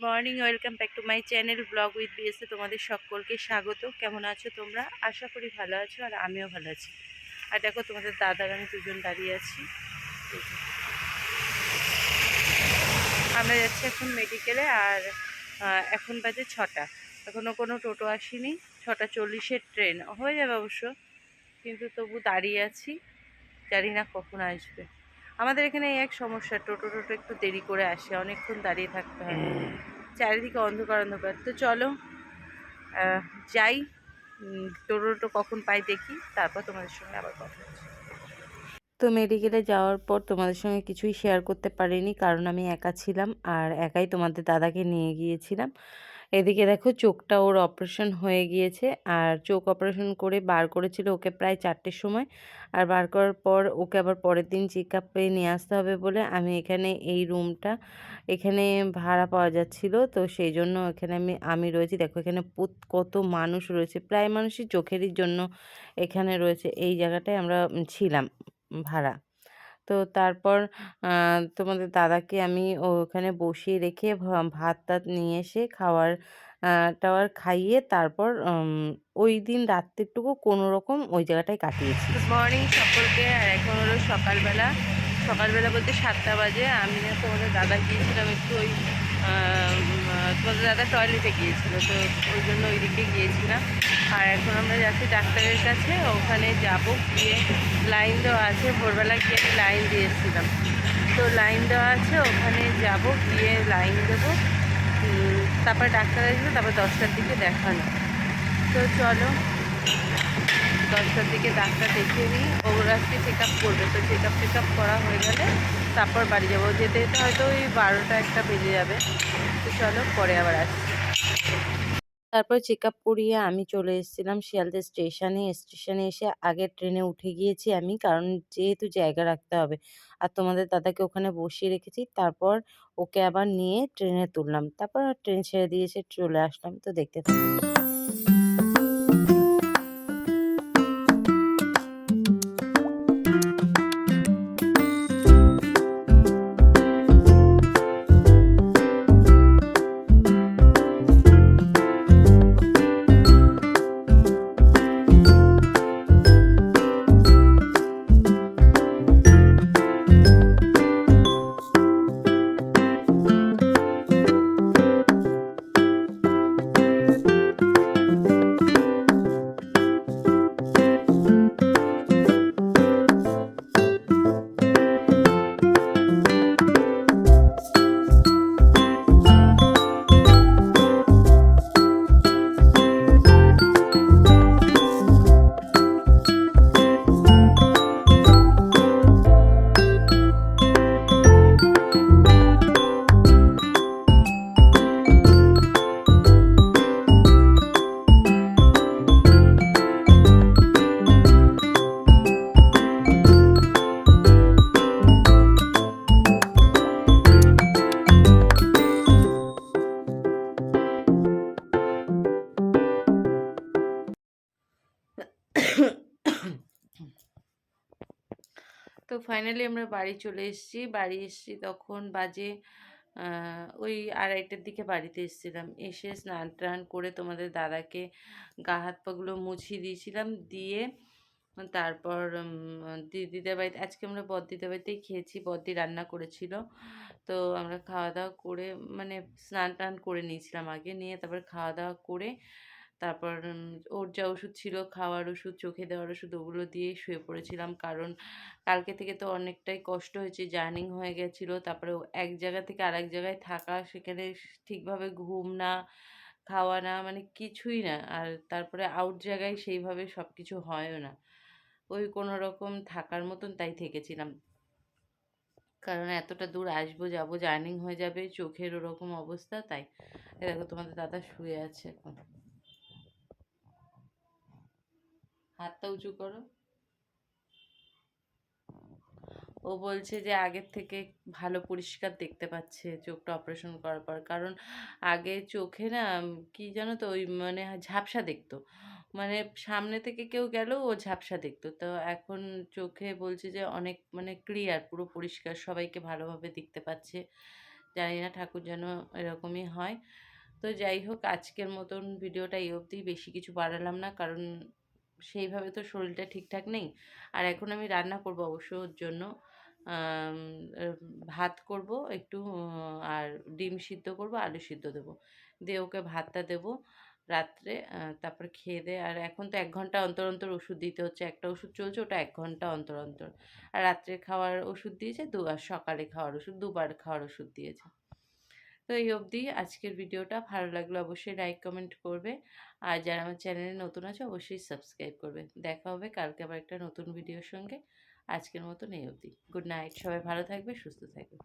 Morning, welcome back to my channel blog with BSA. তোমাদের সকলকে স্বাগত। কেমন আছো তোমরা? আশা করি ভালো আছো, আর আমিও ভালো আছি। আর দেখো, তোমাদের দাদার আমি দুজন দাঁড়িয়ে আছি। এই যে, আমরা যাচ্ছি এখন মেডিকেলে। আর এখন বাজে 6টা। এখনও কোনো টোটো আসেনি। 6টা 40-এর ট্রেন হয়ে যাবে অবশ্য, কিন্তু তবু দাঁড়িয়ে আছি, জানি না কখন আসবে। আমাদের এখানে এই এক সমস্যা, টোটো একটু দেরি করে আসে, অনেকক্ষণ দাঁড়িয়ে থাকতে হয়। চারিদিকে অন্ধকার অন্ধকার। তো চলো আহ, যাই, টোটো কখন পাই দেখি, তারপর তোমাদের সঙ্গে আবার কথা হচ্ছে। তো মেডিকেলে যাওয়ার পর তোমাদের সঙ্গে কিছুই শেয়ার করতে পারিনি, কারণ আমি একা ছিলাম আর একাই তোমাদের দাদাকে নিয়ে গিয়েছিলাম। এদিকে দেখো, চোখটা ওর অপারেশন হয়ে গিয়েছে, আর চোখ অপারেশন করে বার করেছিল ওকে প্রায় 4টের সময়। আর বার করার পর ওকে আবার পরের দিন চেক আপে নিয়ে আসতে হবে বলে আমি এখানে এই রুমটা এখানে ভাড়া পাওয়া যাচ্ছিল, তো সেই জন্য এখানে আমি রয়েছি। দেখো এখানে কত মানুষ রয়েছে, প্রায় মানুষই চোখেরই জন্য এখানে রয়েছে। এই জায়গাটায় আমরা ছিলাম ভাড়া। তো তারপর তোমাদের দাদাকে আমি ওখানে বসিয়ে রেখে ভাত টাত নিয়ে এসে টাওয়ার খাইয়ে তারপর ওই দিন রাত্রিটুকু কোনো রকম ওই জায়গাটায় কাটিয়েছি। গুড মর্নিং সকলকে। আর এখন হলো সকালবেলা। সকালবেলা বলতে 7টা বাজে। আমি না তোমাদের দাদা গিয়েছিলাম একটু ওই তোমাদের দাদা টয়লেটে গিয়েছিল, তো ওই জন্য ওই দিকে গিয়েছিলাম। আর এখন আমরা যাচ্ছি ডাক্তারের কাছে, ওখানে যাব, গিয়ে লাইন দেওয়া আছে। ভোরবেলা গিয়ে আমি লাইন দিয়ে এসেছিলাম, তো লাইন দেওয়া আছে, ওখানে যাব, গিয়ে লাইন দেবো। তারপর ডাক্তার আসবে, তারপর 10টার দিকে দেখানো। তো চলো, 10টার দিকে ডাক্তার দেখিয়ে নিই। ওরা আজকে চেক আপ করবে, তো চেক আপ করা হয়ে গেলে তারপর বাড়ি যাবো। যেতে যেতে হয়তো ওই 12টা 1টা বেজে যাবে। তো চলো, পরে আবার আসছি। তারপর চেক আপ করিয়ে আমি চলে এসেছিলাম শিয়ালদা স্টেশনে। স্টেশনে এসে আগের ট্রেনে উঠে গিয়েছি আমি, কারণ যেহেতু জায়গা রাখতে হবে। আর তোমাদের দাদাকে ওখানে বসিয়ে রেখেছি, তারপর ওকে আবার নিয়ে ট্রেনে তুললাম। তারপর ট্রেন ছেড়ে দিয়েছে, চলে আসলাম। তো দেখতে থাকো। তো ফাইনালি আমরা বাড়ি চলে এসেছি। বাড়ি এসেছি তখন বাজে ওই 2:30টার দিকে বাড়িতে এসেছিলাম। এসে স্নান টান করে তোমাদের দাদাকে গা হাত পাগুলো মুছিয়ে দিয়েছিলাম, দিয়ে তারপর দিদিদের বাড়িতে আজকে আমরা বড়দিদের বাড়িতেই খেয়েছি। বড়দি রান্না করেছিল, তো আমরা খাওয়া দাওয়া করে মানে স্নান টান করে নিয়েছিলাম আগে, নিয়ে তারপর খাওয়া দাওয়া করে তারপর ওর যা ওষুধ ছিল, খাওয়ার ওষুধ, চোখে দেওয়ার ওষুধ, ওগুলো দিয়ে শুয়ে পড়েছিলাম। কারণ কালকে থেকে তো অনেকটাই কষ্ট হয়েছে, জার্নিং হয়ে গেছিলো। তারপরে এক জায়গা থেকে আরেক জায়গায় থাকা, সেখানে ঠিকভাবে ঘুম না, খাওয়া না, মানে কিছুই না। আর তারপরে আউট জায়গায় সেইভাবে সব কিছু হয়ও না, ওই কোনো রকম থাকার মতন তাই থেকেছিলাম। কারণ এতটা দূর আসবো যাবো, জার্নিং হয়ে যাবে, চোখের ওরকম অবস্থা। তাই দেখো তোমাদের দাদা শুয়ে আছে এখন। হাতটা উঁচু করো। ও বলছে যে আগের থেকে ভালো পরিষ্কার দেখতে পাচ্ছে চোখটা অপারেশন করার পর। কারণ আগে চোখে না কি জানো তো, ওই মানে ঝাপসা দেখতো, মানে সামনে থেকে কেউ গেলেও ও ঝাপসা দেখতো। তো এখন চোখে বলছে যে অনেক মানে ক্লিয়ার, পুরো পরিষ্কার, সবাইকে ভালোভাবে দেখতে পাচ্ছে। জানি না, ঠাকুর যেন এরকমই হয়। তো যাই হোক, আজকের মতন ভিডিওটা এই অবধি, বেশি কিছু বাড়ালাম না, কারণ সেইভাবে তো শরীরটা ঠিকঠাক নেই। আর এখন আমি রান্না করব অবশ্য ওর জন্য, আম, ভাত করব একটু, আর ডিম সিদ্ধ করব, আলু সিদ্ধ দেবো, দিয়ে ওকে ভাতটা দেবো রাত্রে। তারপর খেয়ে দেয়ে, আর এখন তো 1 ঘন্টা অন্তর অন্তর ওষুধ দিতে হচ্ছে, একটা ওষুধ চলছে ওটা 1 ঘন্টা অন্তর অন্তর। আর রাত্রে খাওয়ার ওষুধ দিয়েছে আর সকালে খাওয়ার ওষুধ, দুবার খাওয়ার ওষুধ দিয়েছে। তো এই অবধি আজকের ভিডিওটা, ভালো লাগলে অবশ্যই লাইক কমেন্ট করবে, আর যারা আমার চ্যানেলে নতুন আছে অবশ্যই সাবস্ক্রাইব করবে। দেখা হবে কালকে আবার একটা নতুন ভিডিওর সঙ্গে। আজকের মতন এই অবধি, গুড নাইট, সবাই ভালো থাকবে, সুস্থ থাকবে।